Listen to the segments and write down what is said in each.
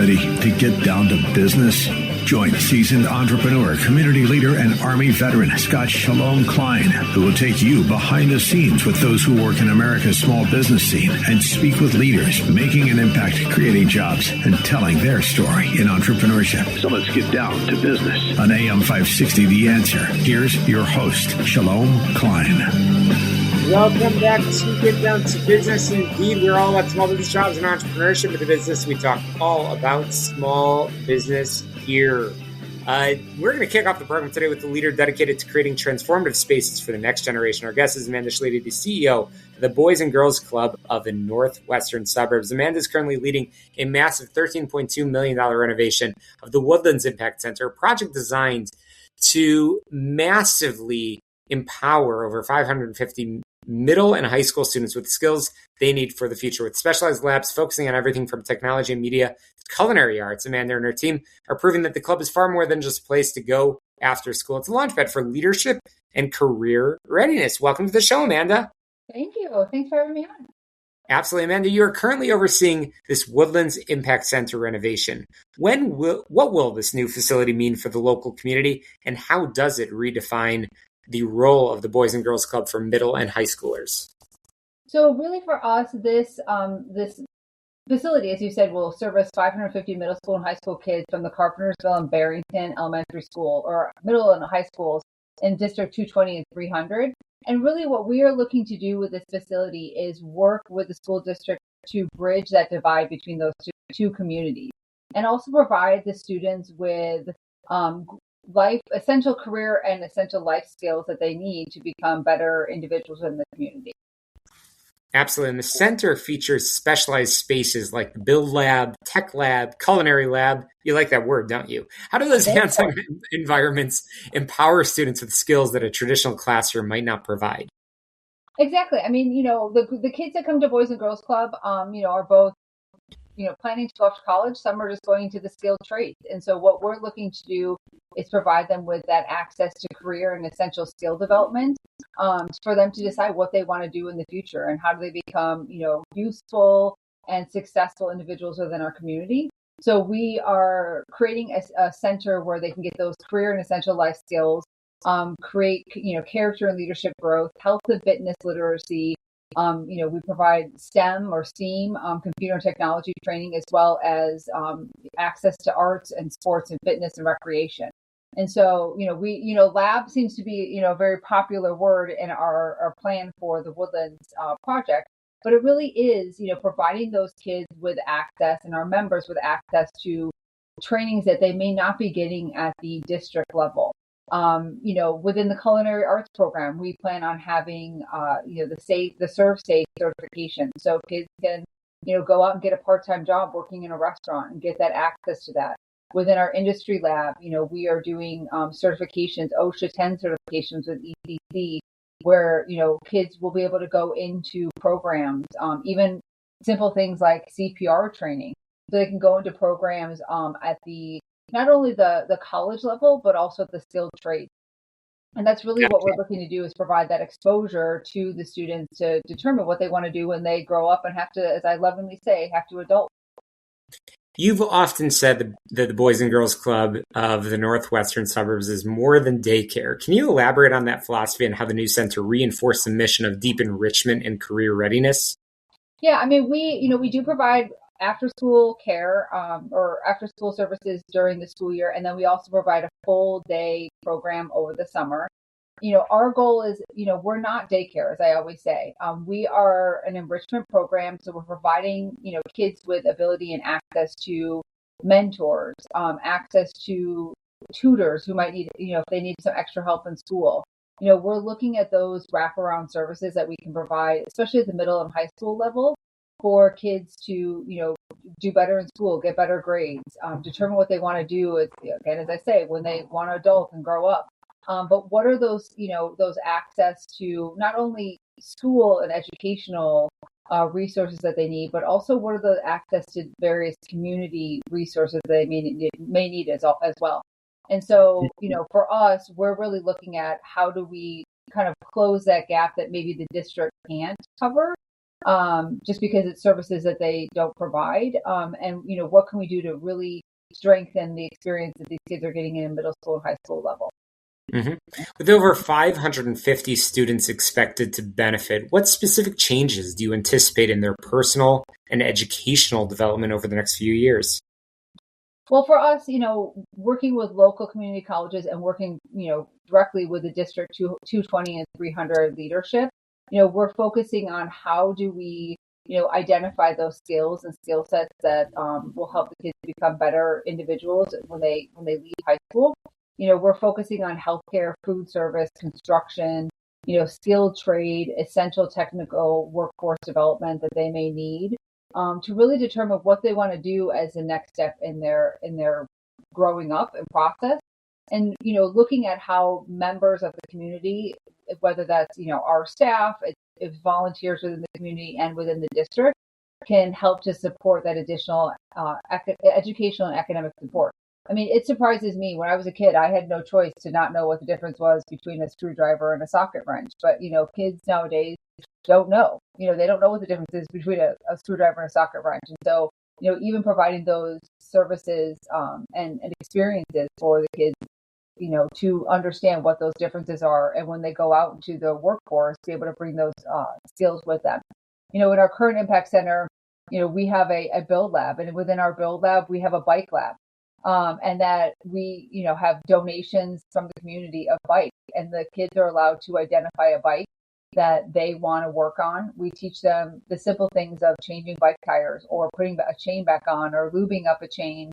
Ready to get down to business? Join seasoned entrepreneur, community leader, and Army veteran Scott Shalom Klein, who will take you behind the scenes with those who work in America's small business scene and speak with leaders making an impact, creating jobs, and telling their story in entrepreneurship. So let's get down to business. On AM 560, The Answer, here's your host, Shalom Klein. Welcome back to Get Down to Business. Indeed, we're all about small business, jobs, and entrepreneurship with the business. We talk all about small business here. We're going to kick off the program today with the leader dedicated to creating transformative spaces for the next generation. Our guest is Amanda Schleede, the CEO of the Boys and Girls Club of the Northwestern Suburbs. Amanda is currently leading a massive $13.2 million renovation of the Woodlands Impact Center, a project designed to massively empower over 550 middle and high school students with the skills they need for the future, with specialized labs focusing on everything from technology and media to culinary arts. Amanda and her team are proving that the club is far more than just a place to go after school. It's a launchpad for leadership and career readiness. Welcome to the show, Amanda. Thank you. Thanks for having me on. Absolutely, Amanda. You are currently overseeing this Woodlands Impact Center renovation. What will this new facility mean for the local community, and how does it redefine the role of the Boys and Girls Club for middle and high schoolers? So really for us, this facility, as you said, will service 550 middle school and high school kids from the Carpentersville and Barrington Elementary School, or middle and high schools in District 220 and 300. And really what we are looking to do with this facility is work with the school district to bridge that divide between those two communities, and also provide the students with essential career and essential life skills that they need to become better individuals in the community. Absolutely. And the center features specialized spaces like the Build Lab, Tech Lab, Culinary Lab. You like that word, don't you? How do those hands-on environments empower students with skills that a traditional classroom might not provide? Exactly. I mean, the kids that come to Boys and Girls Club, are both planning to go off to college. Some are just going to the skilled trades. And so what we're looking to do is provide them with that access to career and essential skill development for them to decide what they want to do in the future and how do they become, useful and successful individuals within our community. So we are creating a center where they can get those career and essential life skills, create, character and leadership growth, health and fitness literacy. We provide STEM or STEAM, computer and technology training, as well as access to arts and sports and fitness and recreation. And so, lab seems to be, a very popular word in our plan for the Woodlands project, but it really is, providing those kids with access and our members with access to trainings that they may not be getting at the district level. Within the culinary arts program, we plan on having, the Serve Safe certification. So kids can, go out and get a part-time job working in a restaurant and get that access to that. Within our industry lab, we are doing certifications, OSHA 10 certifications with ECC, where, kids will be able to go into programs, even simple things like CPR training. So they can go into programs at not only the college level, but also the skilled trades. And that's really what we're looking to do, is provide that exposure to the students to determine what they want to do when they grow up and have to, as I lovingly say, have to adult. You've often said that the Boys and Girls Club of the Northwestern Suburbs is more than daycare. Can you elaborate on that philosophy and how the new center reinforced the mission of deep enrichment and career readiness? Yeah, I mean, we do provide after-school care or after-school services during the school year, and then we also provide a full-day program over the summer. Our goal is, we're not daycare, as I always say. We are an enrichment program, so we're providing, kids with ability and access to mentors, access to tutors who might need, if they need some extra help in school. We're looking at those wraparound services that we can provide, especially at the middle and high school level, for kids to, do better in school, get better grades, determine what they want to do, again, as I say, when they want to adult and grow up. But what are those, those access to not only school and educational resources that they need, but also what are the access to various community resources they may need as well. And so, for us, we're really looking at how do we kind of close that gap that maybe the district can't cover just because it's services that they don't provide. And, what can we do to really strengthen the experience that these kids are getting in middle school and high school level? Mm-hmm. With over 550 students expected to benefit, what specific changes do you anticipate in their personal and educational development over the next few years? Well, for us, working with local community colleges and working, directly with the District 220 and 300 leadership, we're focusing on how do we, identify those skills and skill sets that will help the kids become better individuals when they leave high school. We're focusing on healthcare, food service, construction, skilled trade, essential technical workforce development that they may need, to really determine what they want to do as the next step in their growing up and process. And, looking at how members of the community, whether that's, our staff, if volunteers within the community and within the district, can help to support that additional educational and academic support. I mean, it surprises me. When I was a kid, I had no choice to not know what the difference was between a screwdriver and a socket wrench. But, kids nowadays don't know. They don't know what the difference is between a screwdriver and a socket wrench. And so, even providing those services and experiences for the kids, to understand what those differences are. And when they go out into the workforce, be able to bring those skills with them. In our current Impact Center, we have a build lab. And within our build lab, we have a bike lab. And that we, have donations from the community of bikes, and the kids are allowed to identify a bike that they want to work on. We teach them the simple things of changing bike tires or putting a chain back on or lubing up a chain,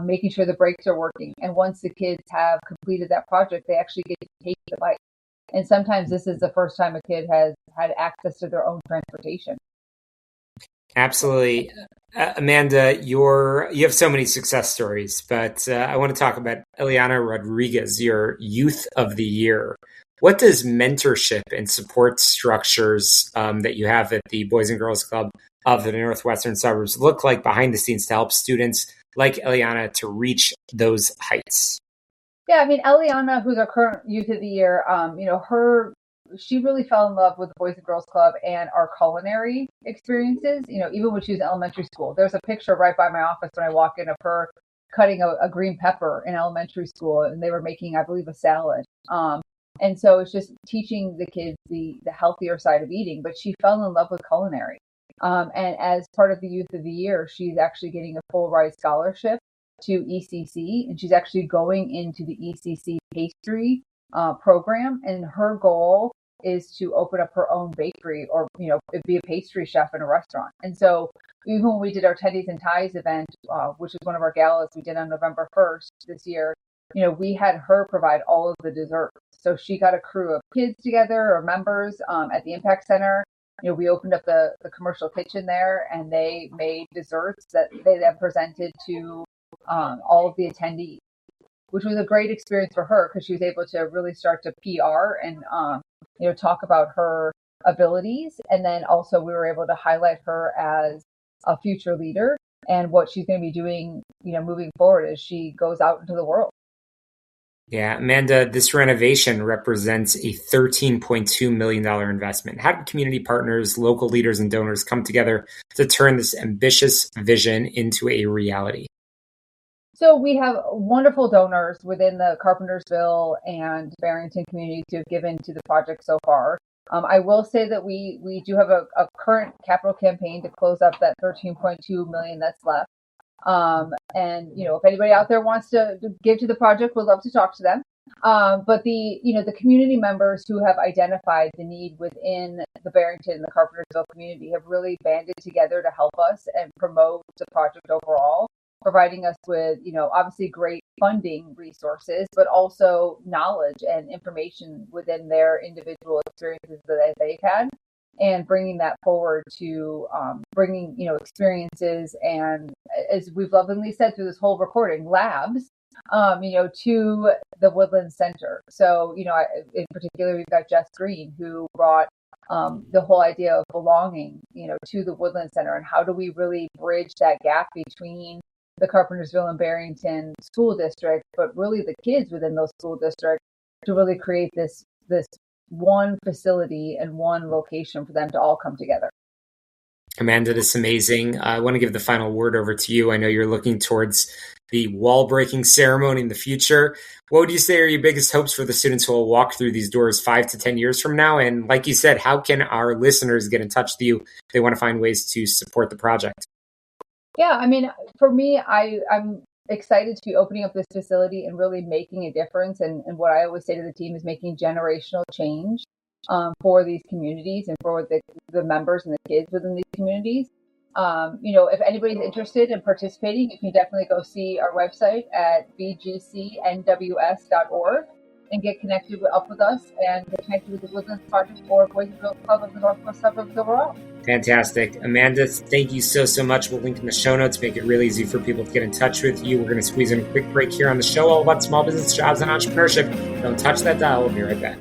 making sure the brakes are working. And once the kids have completed that project, they actually get to take the bike. And sometimes this is the first time a kid has had access to their own transportation. Absolutely. Amanda, you have so many success stories, but I want to talk about Eliana Rodriguez, your Youth of the Year. What does mentorship and support structures that you have at the Boys and Girls Club of the Northwestern Suburbs look like behind the scenes to help students like Eliana to reach those heights? Yeah, I mean, Eliana, who's our current Youth of the Year, she really fell in love with the Boys and Girls Club and our culinary experiences, even when she was in elementary school. There's a picture right by my office when I walk in of her cutting a green pepper in elementary school, and they were making, I believe, a salad. And so it's just teaching the kids the healthier side of eating, but she fell in love with culinary. And as part of the Youth of the Year, she's actually getting a full ride scholarship to ECC, and she's actually going into the ECC pastry program, and her goal is to open up her own bakery or, be a pastry chef in a restaurant. And so even when we did our Teddies and Ties event, which is one of our galas we did on November 1st this year, we had her provide all of the desserts. So she got a crew of kids together or members at the Impact Center. We opened up the commercial kitchen there, and they made desserts that they then presented to all of the attendees, which was a great experience for her because she was able to really start to PR and, talk about her abilities. And then also we were able to highlight her as a future leader and what she's going to be doing, moving forward as she goes out into the world. Yeah, Amanda, this renovation represents a $13.2 million investment. How did community partners, local leaders, and donors come together to turn this ambitious vision into a reality? So we have wonderful donors within the Carpentersville and Barrington communities who have given to the project so far. I will say that we do have a current capital campaign to close up that $13.2 million that's left. And if anybody out there wants to give to the project, we'd love to talk to them. But the community members who have identified the need within the Barrington and the Carpentersville community have really banded together to help us and promote the project overall, providing us with, obviously great funding resources, but also knowledge and information within their individual experiences that they've had, and bringing that forward to bringing, experiences and, as we've lovingly said through this whole recording, labs, to the Woodland Center. So, in particular, we've got Jess Green, who brought the whole idea of belonging, to the Woodland Center, and how do we really bridge that gap between the Carpentersville and Barrington school district, but really the kids within those school districts, to really create this one facility and one location for them to all come together. Amanda, this is amazing. I want to give the final word over to you. I know you're looking towards the wall breaking ceremony in the future. What would you say are your biggest hopes for the students who will walk through these doors 5 to 10 years from now? And like you said, how can our listeners get in touch with you if they want to find ways to support the project? Yeah, I mean, for me, I'm excited to be opening up this facility and really making a difference. And what I always say to the team is making generational change for these communities and for the members and the kids within these communities. If anybody's interested in participating, you can definitely go see our website at bgcnws.org and get connected up with us and get connected with the Woodlands Project or Boys and Girls Club of the Northwest Suburbs overall. Fantastic. Amanda, thank you so much. We'll link in the show notes, make it really easy for people to get in touch with you. We're going to squeeze in a quick break here on the show all about small business, jobs, and entrepreneurship. Don't touch that dial. We'll be right back.